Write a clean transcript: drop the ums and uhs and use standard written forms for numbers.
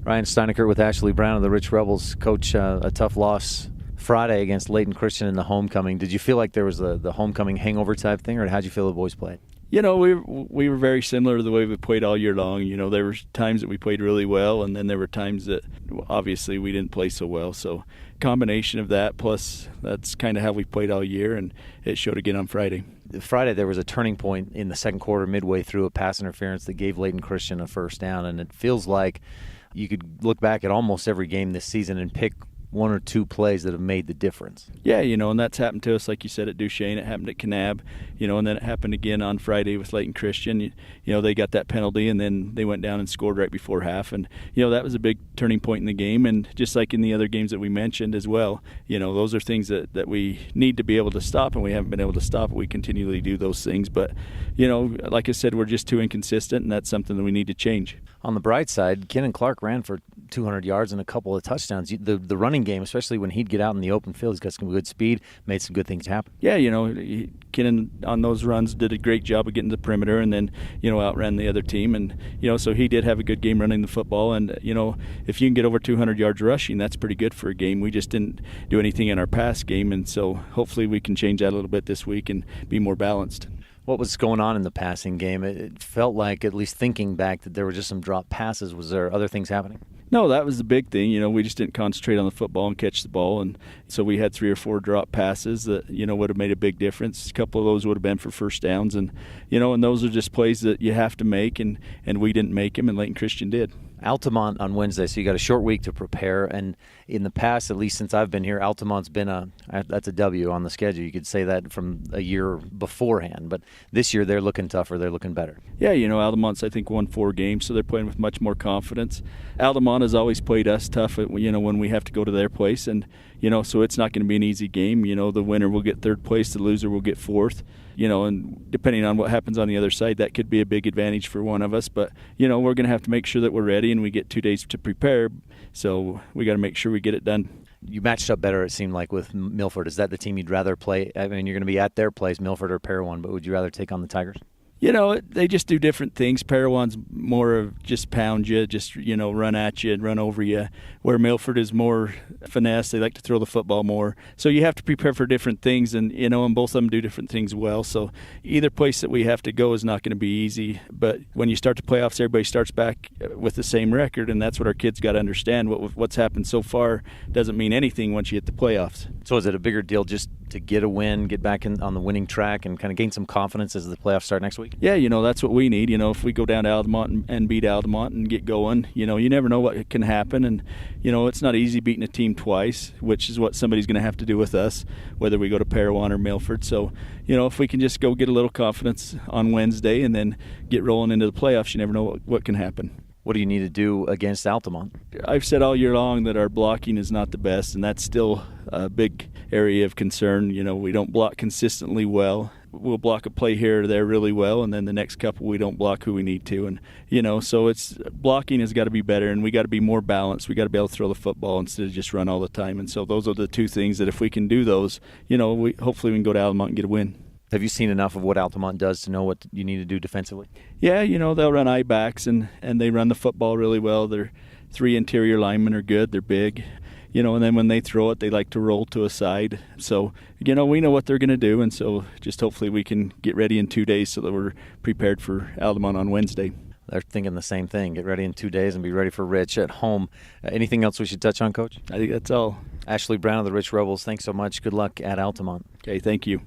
Ryan Steinecker with Ashley Brown of the Rich Rebels. Coach, a tough loss Friday against Layton Christian in the homecoming. Did you feel like there was the homecoming hangover type thing, or how'd you feel the boys played? You know, we were very similar to the way we played all year long. You know, there were times that we played really well, and then there were times that obviously we didn't play so well. So combination of that, plus that's kind of how we played all year, and it showed again on Friday. Friday there was a turning point in the second quarter midway through, a pass interference that gave Layton Christian a first down, and it feels like you could look back at almost every game this season and pick one or two plays that have made the difference. Yeah, you know, and that's happened to us, like you said, at Duchesne. It happened at Kanab, you know, and then it happened again on Friday with Layton Christian. You know, they got that penalty, and then they went down and scored right before half. And, you know, that was a big turning point in the game. And just like in the other games that we mentioned as well, you know, those are things that we need to be able to stop, and we haven't been able to stop it. We continually do those things. But, you know, like I said, we're just too inconsistent, and that's something that we need to change. On the bright side, Kenan Clark ran for 200 yards and a couple of touchdowns. The running game, especially when he'd get out in the open field, he's got some good speed, made some good things happen. Yeah, you know, Kenan on those runs did a great job of getting to the perimeter, and then, you know, outran the other team. And, you know, so he did have a good game running the football. And, you know, if you can get over 200 yards rushing, that's pretty good for a game. We just didn't do anything in our pass game, and so hopefully we can change that a little bit this week and be more balanced. What was going on in the passing game? It felt like, at least thinking back, that there were just some drop passes. Was there other things happening? No, that was the big thing. You know, we just didn't concentrate on the football and catch the ball. And so we had 3 or 4 drop passes that, you know, would have made a big difference. A couple of those would have been for first downs. And, you know, and those are just plays that you have to make, and we didn't make them, and Layton Christian did. Altamont on Wednesday, so you got a short week to prepare. And in the past, at least since I've been here, Altamont's been that's a W on the schedule. You could say that from a year beforehand. But this year, they're looking tougher. They're looking better. Yeah, you know, Altamont's, I think, won 4 games, so they're playing with much more confidence. Altamont has always played us tough, you know, when we have to go to their place. And, you know, so it's not going to be an easy game. You know, the winner will get 3rd place, the loser will get 4th. You know, and depending on what happens on the other side, that could be a big advantage for one of us. But, you know, we're going to have to make sure that we're ready, and we get 2 days to prepare. So we got to make sure we get it done. You matched up better, it seemed like, with Milford. Is that the team you'd rather play? I mean, you're going to be at their place, Milford or Parowan, but would you rather take on the Tigers? You know, they just do different things. Parowan's more of just pound you, just, you know, run at you and run over you, where Milford is more finesse. They like to throw the football more. So you have to prepare for different things, and, you know, and both of them do different things well. So either place that we have to go is not going to be easy. But when you start the playoffs, everybody starts back with the same record, and that's what our kids got to understand. What's happened so far doesn't mean anything once you hit the playoffs. So is it a bigger deal just to get a win, get back on the winning track, and kind of gain some confidence as the playoffs start next week? Yeah, you know, that's what we need. You know, if we go down to Altamont and beat Altamont and get going, you know, you never know what can happen. And, you know, it's not easy beating a team twice, which is what somebody's going to have to do with us, whether we go to Parowan or Milford. So, you know, if we can just go get a little confidence on Wednesday and then get rolling into the playoffs, you never know what can happen. What do you need to do against Altamont? I've said all year long that our blocking is not the best, and that's still a big area of concern. You know, we don't block consistently well. We'll block a play here or there really well, and then the next couple we don't block who we need to. And, you know, so it's blocking has got to be better, and we got to be more balanced. We got to be able to throw the football instead of just run all the time. And so those are the 2 things that if we can do those, you know, hopefully we can go to Altamont and get a win. Have you seen enough of what Altamont does to know what you need to do defensively? Yeah, you know, they'll run I-backs, and they run the football really well. Their 3 interior linemen are good. They're big. You know, and then when they throw it, they like to roll to a side. So, you know, we know what they're going to do, and so just hopefully we can get ready in 2 days so that we're prepared for Altamont on Wednesday. They're thinking the same thing. Get ready in 2 days and be ready for Rich at home. Anything else we should touch on, Coach? I think that's all. Ashley Brown of the Rich Rebels, thanks so much. Good luck at Altamont. Okay, thank you.